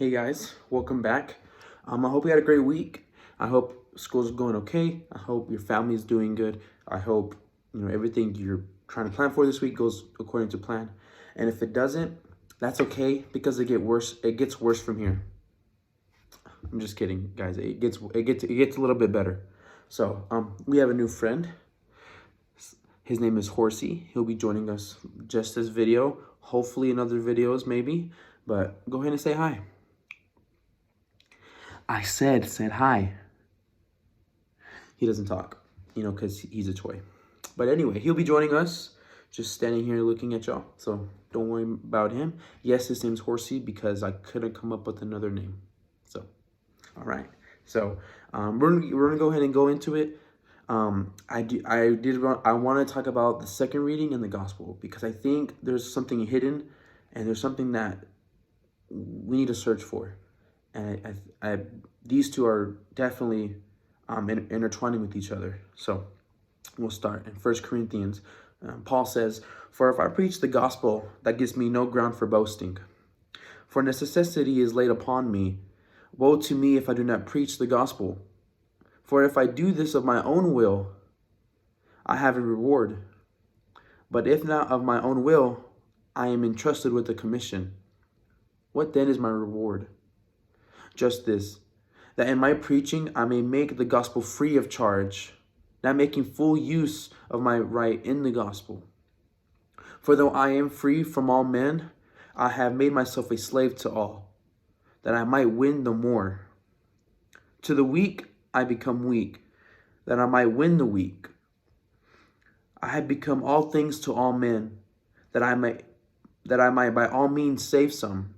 Hey guys, welcome back. I hope you had a great week. I hope school's going okay. I hope your family's doing good. I hope everything you're trying to plan for this week goes according to plan. And if it doesn't, that's okay because it gets worse from here. I'm just kidding, guys. It gets a little bit better. So, we have a new friend. His name is Horsey. He'll be joining us just this video, hopefully in other videos maybe, but go ahead and say hi. I said hi. He doesn't talk, because he's a toy. But anyway, he'll be joining us, just standing here looking at y'all. So don't worry about him. Yes, his name's Horsey because I couldn't come up with another name. So, all right. So we're gonna go ahead and go into it. I want to talk about the second reading in the gospel because I think there's something hidden, and there's something that we need to search for. And these two are definitely intertwining with each other. So we'll start in 1 Corinthians. Paul says, "For if I preach the gospel, that gives me no ground for boasting. For necessity is laid upon me. Woe to me if I do not preach the gospel. For if I do this of my own will, I have a reward. But if not of my own will, I am entrusted with a commission. What then is my reward? Just this, that in my preaching I may make the gospel free of charge, not making full use of my right in the gospel. For though I am free from all men, I have made myself a slave to all, that I might win the more. To the weak I become weak, that I might win the weak. I have become all things to all men, that I might by all means save some.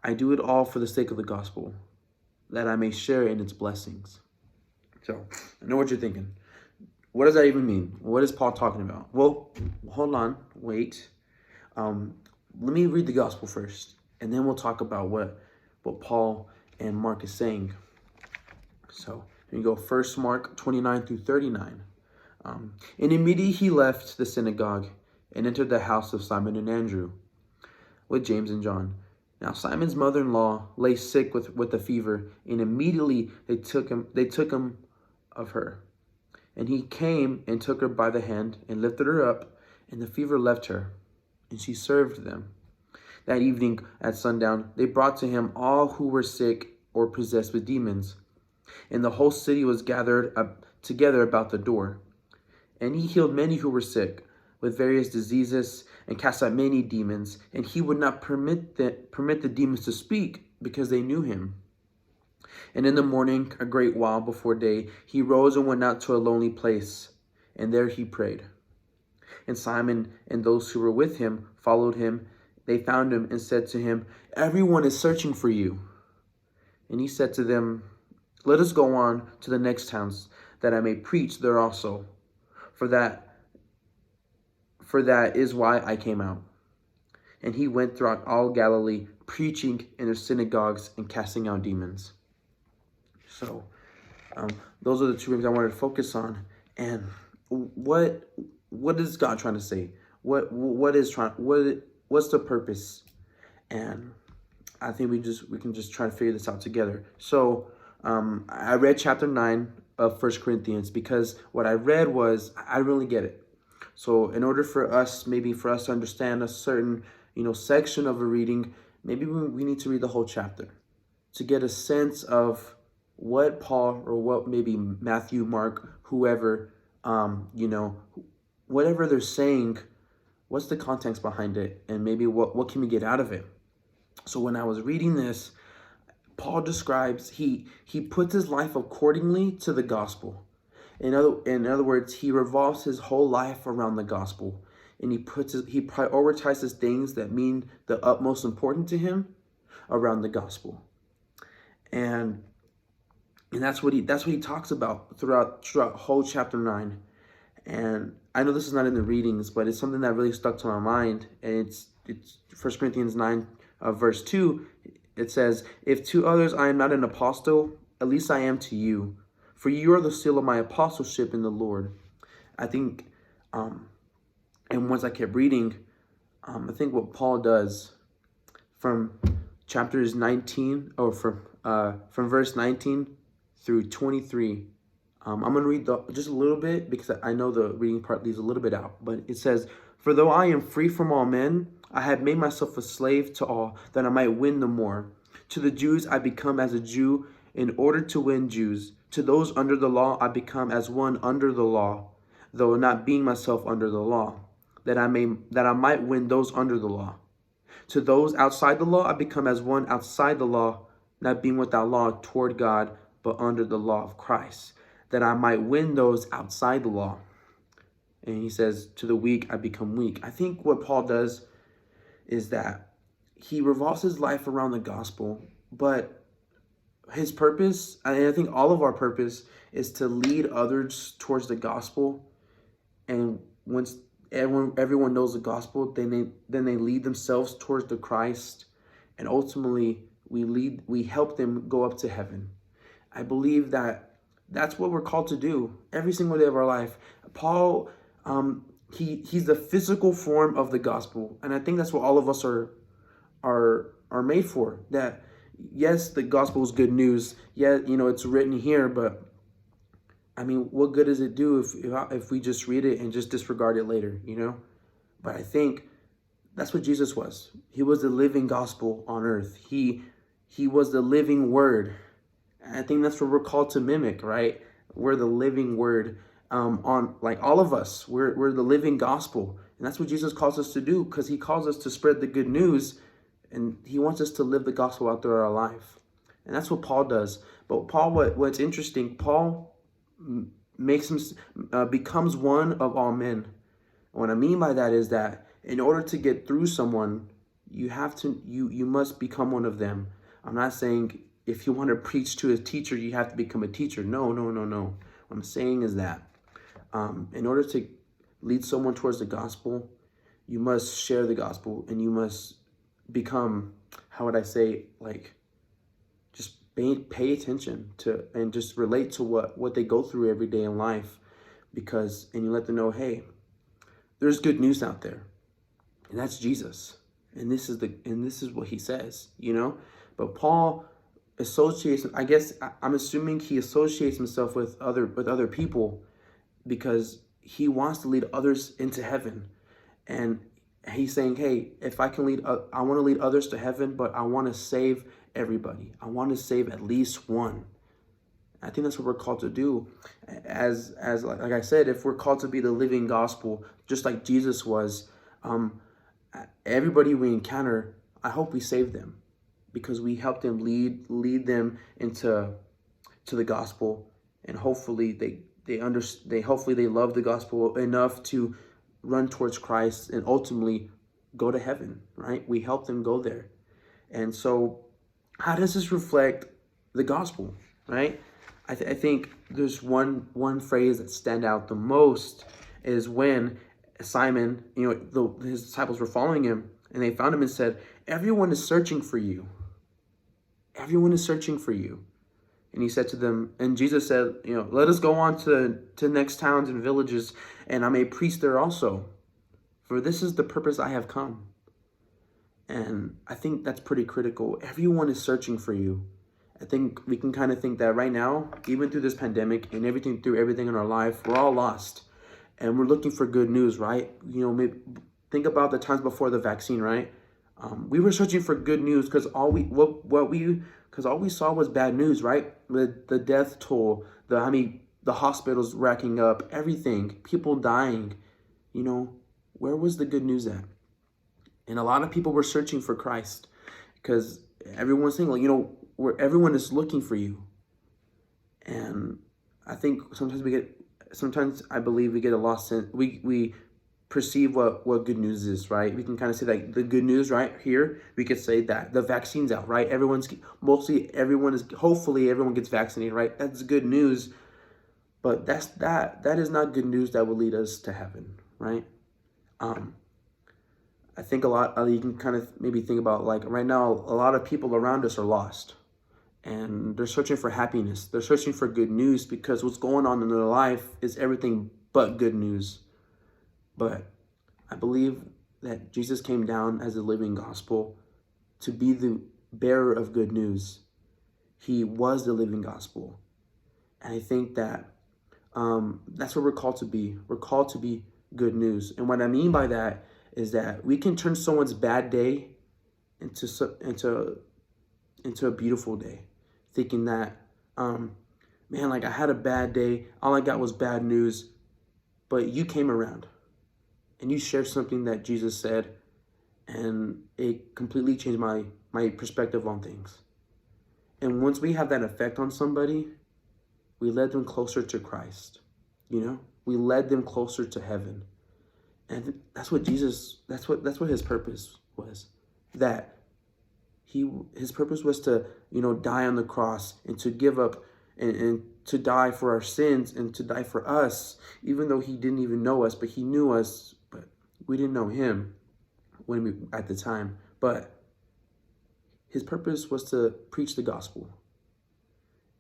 I do it all for the sake of the gospel, that I may share in its blessings." So, I know what you're thinking. What does that even mean? What is Paul talking about? Well, hold on, wait. Let me read the gospel first, and then we'll talk about what Paul and Mark is saying. So, here you go. First Mark 29 through 39. And immediately he left the synagogue and entered the house of Simon and Andrew with James and John. Now Simon's mother-in-law lay sick with a fever, and immediately they took him of her. And he came and took her by the hand and lifted her up, and the fever left her, and she served them. That evening at sundown, they brought to him all who were sick or possessed with demons, and the whole city was gathered up together about the door. And he healed many who were sick with various diseases, and cast out many demons, and he would not permit the demons to speak, because they knew him. And in the morning, a great while before day, he rose and went out to a lonely place, and there he prayed. And Simon and those who were with him followed him. They found him and said to him, "Everyone is searching for you." And he said to them, "Let us go on to the next towns, that I may preach there also, for that is why I came out." And he went throughout all Galilee, preaching in their synagogues and casting out demons. So, those are the two things I wanted to focus on. And what is God trying to say? What's the purpose? And I think we can just try to figure this out together. So, I read chapter 9 of 1 Corinthians because what I read was I really get it. So in order for us to understand a certain, section of a reading, maybe we need to read the whole chapter to get a sense of what Paul, or what maybe Matthew, Mark, whoever, whatever they're saying, what's the context behind it, and maybe what can we get out of it. So when I was reading this, Paul describes, he puts his life accordingly to the gospel. In other words, he revolves his whole life around the gospel, and he prioritizes things that mean the utmost important to him around the gospel, and that's what he talks about throughout whole chapter 9. And I know this is not in the readings, but it's something that really stuck to my mind, and it's 1 Corinthians 9 verse 2. It says, "If to others I am not an apostle, at least I am to you. For you are the seal of my apostleship in the Lord." I think, and once I kept reading, I think what Paul does from chapters 19, or from verse 19 through 23. I'm going to read just a little bit because I know the reading part leaves a little bit out. But it says, "For though I am free from all men, I have made myself a slave to all, that I might win the more. To the Jews I become as a Jew in order to win Jews. To those under the law I become as one under the law, though not being myself under the law, that I might win those under the law. To those outside the law I become as one outside the law, not being without law toward God, but under the law of Christ, that I might win those outside the law." And he says, "To the weak I become weak." I think what Paul does is that he revolves his life around the gospel, but his purpose, and I think all of our purpose, is to lead others towards the gospel. And once everyone knows the gospel, then they lead themselves towards the Christ, and ultimately we help them go up to heaven. I believe that that's what we're called to do every single day of our life. Paul, he's the physical form of the gospel, and I think that's what all of us are made for. That yes, the gospel is good news. Yeah, it's written here, but I mean, what good does it do if we just read it and just disregard it later, But I think that's what Jesus was. He was the living gospel on earth. He was the living word. And I think that's what we're called to mimic, right? We're the living word. On like all of us, we're the living gospel. And that's what Jesus calls us to do, because he calls us to spread the good news, and he wants us to live the gospel out through our life. And that's what Paul does. But Paul, what's interesting, Paul makes him becomes one of all men. And what I mean by that is that in order to get through someone, you must become one of them. I'm not saying if you want to preach to a teacher, you have to become a teacher. No. What I'm saying is that in order to lead someone towards the gospel, you must share the gospel, and you must become, how would I say, like, just pay attention to and just relate to what they go through every day in life, and you let them know, hey, there's good news out there, and that's Jesus, and this is what he says, But Paul associates, I guess I'm assuming he associates himself with other people because he wants to lead others into heaven, and he's saying, hey, if I can I want to lead others to heaven, but I want to save everybody. I want to save at least one. I think that's what we're called to do. As like I said, if we're called to be the living gospel, just like Jesus was, everybody we encounter, I hope we save them, because we help them lead them to the gospel, and hopefully they love the gospel enough to run towards Christ and ultimately go to heaven, right? We help them go there. And so how does this reflect the gospel, right? I think there's one phrase that stand out the most is when Simon, his disciples were following him, and they found him and said, "Everyone is searching for you. Everyone is searching for you." And he said to them, and Jesus said, "Let us go on to next towns and villages, and I may preach there also. For this is the purpose I have come." And I think that's pretty critical. Everyone is searching for you. I think we can kind of think that right now, even through this pandemic and through everything in our life, we're all lost. And we're looking for good news, right? Maybe think about the times before the vaccine, right? We were searching for good news because all we saw was bad news, right? The death toll, the hospitals racking up, everything, people dying. Where was the good news at? And a lot of people were searching for Christ because everyone's saying, where everyone is looking for you. And I think sometimes I believe we get a lost sense. We perceive what good news is, right? We can kind of say that the good news right here, we could say that the vaccine's out, right? Hopefully everyone gets vaccinated, right? That's good news. But that is not good news that will lead us to heaven, right? I think a lot, you can kind of maybe think about, like, right now, a lot of people around us are lost, and they're searching for happiness. They're searching for good news because what's going on in their life is everything but good news. But I believe that Jesus came down as a living gospel to be bearer of good news. He was the living gospel. And I think that that's what we're called to be. We're called to be good news. And what I mean by that is that we can turn someone's bad day into a beautiful day, thinking that, man, like I had a bad day. All I got was bad news, but you came around and you shared something that Jesus said, and it completely changed my perspective on things. And once we have that effect on somebody, we led them closer to Christ. We led them closer to heaven. And that's what his purpose was. That his purpose was to, die on the cross and to give up and to die for our sins and to die for us, even though he didn't even know us, but he knew us, but we didn't know him at the time. But his purpose was to preach the gospel.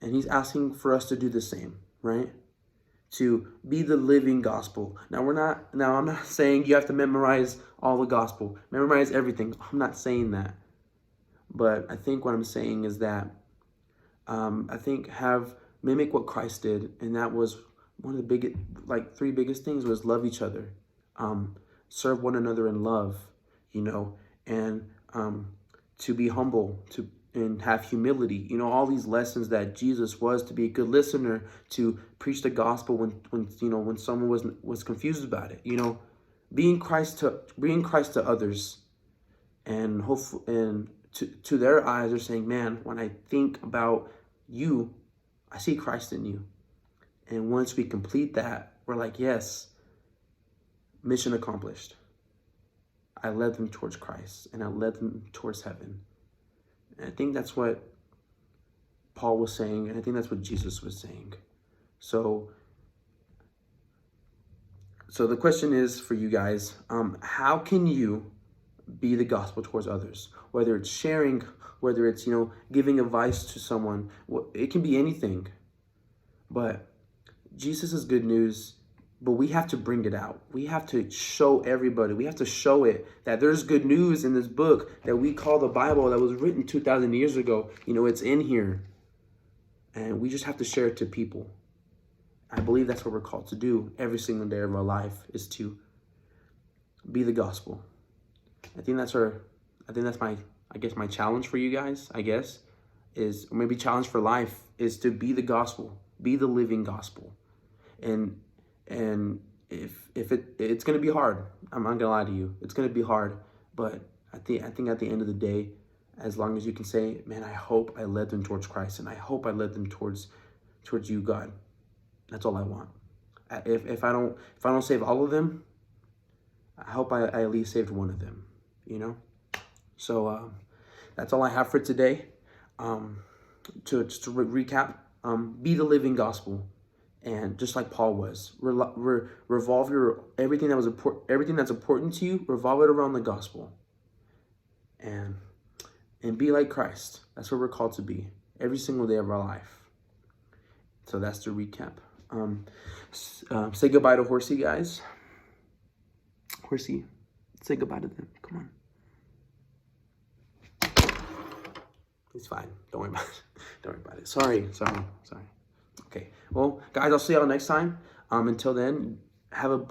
And he's asking for us to do the same, right? To be the living gospel. Now I'm not saying you have to memorize all the gospel, memorize everything. I'm not saying that. But I think what I'm saying is that I think mimic what Christ did, and that was one of the three biggest things was love each other, serve one another in love, and to be humble, and have humility. All these lessons that Jesus was, to be a good listener, to preach the gospel when someone was confused about it. Being Christ to others, and hopefully, and to their eyes, they're saying, man, when I think about you, I see Christ in you. And once we complete that, we're like, yes, mission accomplished. I led them towards Christ, and I led them towards heaven. And I think that's what Paul was saying, and I think that's what Jesus was saying. So the question is for you guys, how can you be the gospel towards others? Whether it's sharing, whether it's, giving advice to someone, it can be anything. But Jesus is good news, but we have to bring it out. We have to show everybody. We have to show it that there's good news in this book that we call the Bible, that was written 2,000 years ago. It's in here. And we just have to share it to people. I believe that's what we're called to do every single day of our life, is to be the gospel. I think that's my challenge for you guys, is, or maybe challenge for life, is to be the gospel, be the living gospel. And if it's going to be hard, I'm not going to lie to you, it's going to be hard, but I think at the end of the day, as long as you can say, man, I hope I led them towards Christ, and I hope I led them towards you, God. That's all I want. If I don't save all of them, I hope I at least saved one of them, So that's all I have for today. To recap, be the living gospel, and just like Paul was, revolve everything that's important to you, revolve it around the gospel, and be like Christ. That's what we're called to be every single day of our life. So that's the recap. Say goodbye to Horsey, guys. Horsey, say goodbye to them. Come on. It's fine. Don't worry about it. Sorry. Okay. Well, guys, I'll see y'all next time. Until then, have a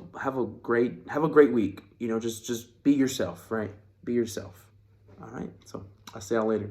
great week. Just be yourself, right? Be yourself. All right. So I'll see y'all later.